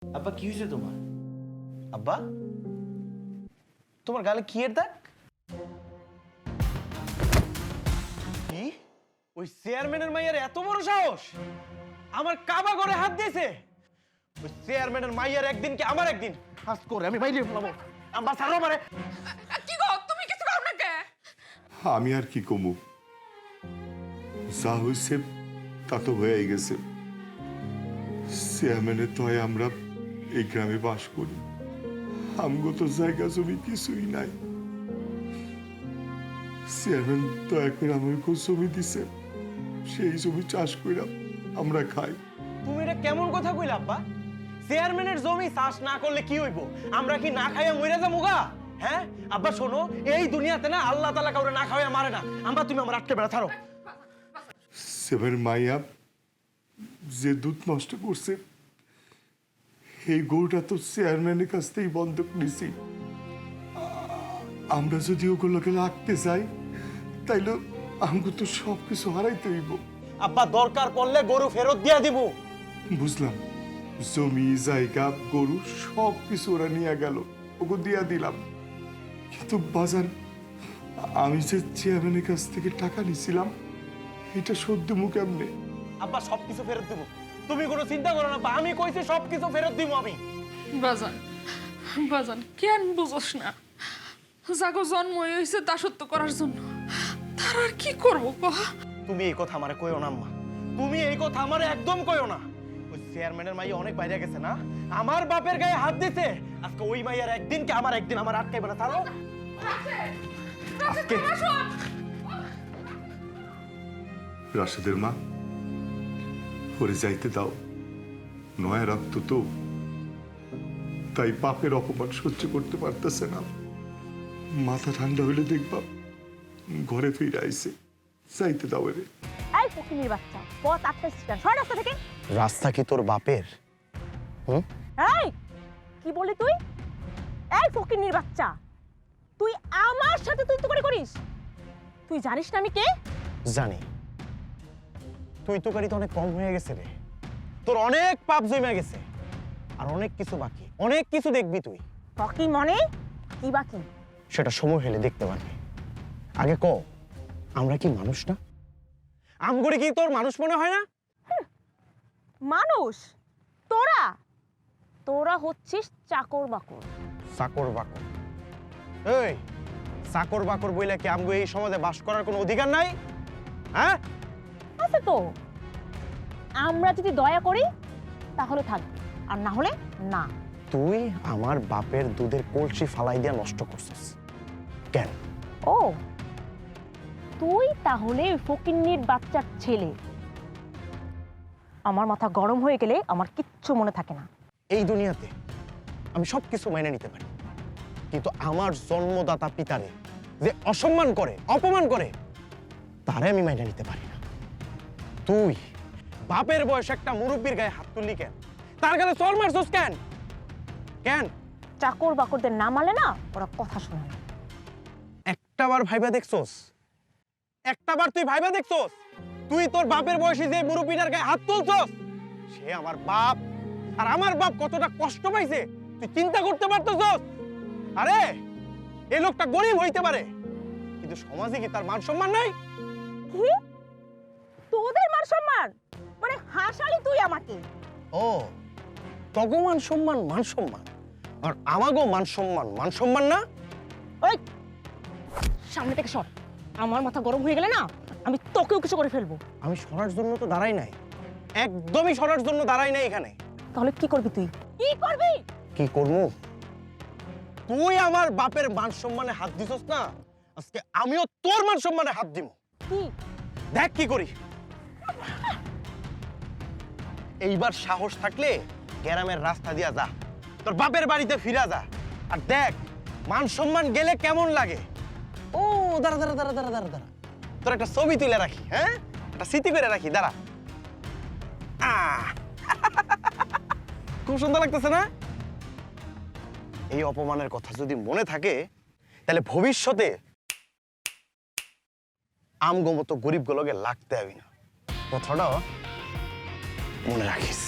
আব্বা কি হয়েছে তোমার? আব্বা তোমার গালে কি এর দাগ? কি ওই চেয়ারম্যানের মাইয়ার এত বড় সাহস আমার কাবা ঘরে হাত দিয়েছে? ওই চেয়ারম্যানের মাইয়ার একদিন কি আমার একদিন হাত করে আমি বাইরে ফেলাবো। আব্বা ছাড়ো আমারে। কি গো তুমি কিছু করো না কে? আমি আর কি কমু, যা হয়েছে তা তো হয়ে গেছে। চেয়ারম্যানের তো আমরা এই গ্রামে বাস করি, আমগো তো জায়গা জমি কিছুই নাই। চেয়ারম্যান দয়া করে আমাকে জমি দিছে, সেই জমি চাষ করে আমরা খাই। তুমি এটা কেমন কথা কইলা আব্বা? চেয়ারম্যানের জমি চাষ না করলে কি হইব? আমরা কি না খাইয়া মইরা যাবো গা? হ্যাঁ আব্বা শোনো, এই দুনিয়াতে না আল্লাহ তাআলা কাউরে না খাওয়া মারে না। আব্বা তুমি আমার আটকে বেড়া ছাড়ো। সেভেন মাইয়া যে দুধ নষ্ট করছে, এই গরুটা তো চেয়ারম্যানের কাছ থেকেই বন্ধক নিছি। আমরা যদি ওগুলোকে রাখতে চাই তাইলে আমাকে তো সবকিছু হারাইতে হইব। আব্বা দরকার পড়লে গরু ফেরত দিয়া দিব। বুঝলাম, জমি জায়গা গরু সবকিছু ওরা নিয়ে গেল, ওকে দিয়া দিলাম। কিন্তু বাজার, আমি যে চেয়ারম্যানের কাছ থেকে টাকা নিছিলাম এটা শোধ দেবো কেমনে? আব্বা সবকিছু ফেরত দিব, তুমি কোনো চিন্তা করো না আব্বা, আমি কইছি সবকিছু ফেরত দিব আমি। বাজান বাজান কেন বুঝোস না? জাগো জন্ম হয়েছে দাসত্ব করার জন্য, তার আর কি করবো কহ? তুমি এই কথা আমারে কইও না আম্মা, তুমি এই কথা আমারে একদম কইও না। ওই চেয়ারম্যানের মাইয়া অনেক বাইরে গেছে না, আমার বাপের গায়ে হাত দিতে। আজকে ওই মাইয়ার একদিন কি আমার একদিন, আমার আটকাইবে না। তারও আজকে রাশেদের মা, ওরে যাইতে দাও, নয় রক্ত তো, তাই বাপের অপমান সহ্য করতে পারতেছে না। মাথা ঠান্ডা হইলে দেখবা ঘরে ফিরে আইছে, যাইতে দাও এরে। এই ফকিনীর বাচ্চা, পথ আটকাইছিস কেন? সর রাস্তা থেকে। রাস্তা কি তোর বাপের? এই কি বলি তুই? এই ফকিনীর বাচ্চা, তুই আমার সাথে তুই তো করিস? তুই জানিস না আমি কে? জানি, তুই তো গাড়িতে অনেক কম হয়ে গেছে রে, তোর অনেক পাপ জমে গেছে, আর অনেক কিছু বাকি, অনেক কিছু দেখবি তুই। ফকি মনে কি বাকি? সেটা সময় হলে দেখতে পারবি। আগে ক, আমরা কি মানুষ না? আমগরে কি তোর মানুষ মনে হয় না? মানুষ তোরা, তোরা হচ্ছিস চাকর বাকর। চাকর বাকর? এই চাকর বাকর বইলে কি আমগো এই সমাজে বাস করার কোনো অধিকার নাই? হ্যাঁ আছে তো, আমরা যদি দয়া করি তাহলে থাকবে, আর না হলে না। তুই আমার বাপের দুধের কলসি ফালাই দিয়া নষ্ট করছিস কেন? ও, তুই তাহলে ওই ফকিন্নির বাচ্চার ছেলে। আমার মাথা গরম হয়ে গেলে আমার কিচ্ছু মনে থাকে না। এই দুনিয়াতে আমি সবকিছু মাইনে নিতে পারি, কিন্তু আমার জন্মদাতা পিতারে যে অসম্মান করে, অপমান করে, তারে আমি মাইনে নিতে পারি না। তুই বাপের বয়সে একটা মুরব্বীর গায়ে হাত তুললি কেন? তার গালে চড় মারছস কেন? কেন? চাকর বাকরদের না মালে না ওরা কথা শোনে না। একটাবার ভাইবা দেখছস? একটাবার তুই ভাইবা দেখছস? তুই তোর বাপের বয়সে যে মুরব্বীটার গায়ে হাত তুলছস, সে আমার বাপ, আর আমার বাপ কতটা কষ্ট পাইছে তুই চিন্তা করতে পারতেছস? আরে এই লোকটা গরিব হইতে পারে, কিন্তু সমাজে কি তার মান সম্মান নাই? কি তোদের মান সম্মান? মানে হাসালি তুই আমাকে? ও, তগো মান সম্মান মান সম্মান, আর আমাগো মান সম্মান মান সম্মান না? ওই সামনে থেকে সর, আমার মাথা গরম হয়ে গেলে না আমি তোকেও কিছু করে ফেলবো। আমি সরার জন্য তো দাঁড়াই নাই, একদমই সরার জন্য দাঁড়াই নাই এখানে। তাহলে কি করবি তুই? কি করবি? কি করবো? তুই আমার বাপের মান সম্মানে হাত দিছস না, আজকে আমিও তোর মান সম্মানে হাত দিব। কি? দেখ কি করি। এইবার সাহস থাকলে গ্রামের রাস্তা দিয়া যা, তোর বাপের বাড়িতে ফিরা যা, আর দেখ মান সম্মান গেলে কেমন লাগে। ও দাঁড়া দাঁড়া দাঁড়া দাঁড়া দাঁড়া দাঁড়া, তোর একটা ছবি তুলে রাখি, হ্যাঁ একটা স্মৃতি করে রাখি, দাঁড়া। খুব সুন্দর লাগতেছে না? এই অপমানের কথা যদি মনে থাকে তাহলে ভবিষ্যতে আমগো মতো গরিব গুলোকে লাগতে হবে না। কথাটা মনে রাখিস।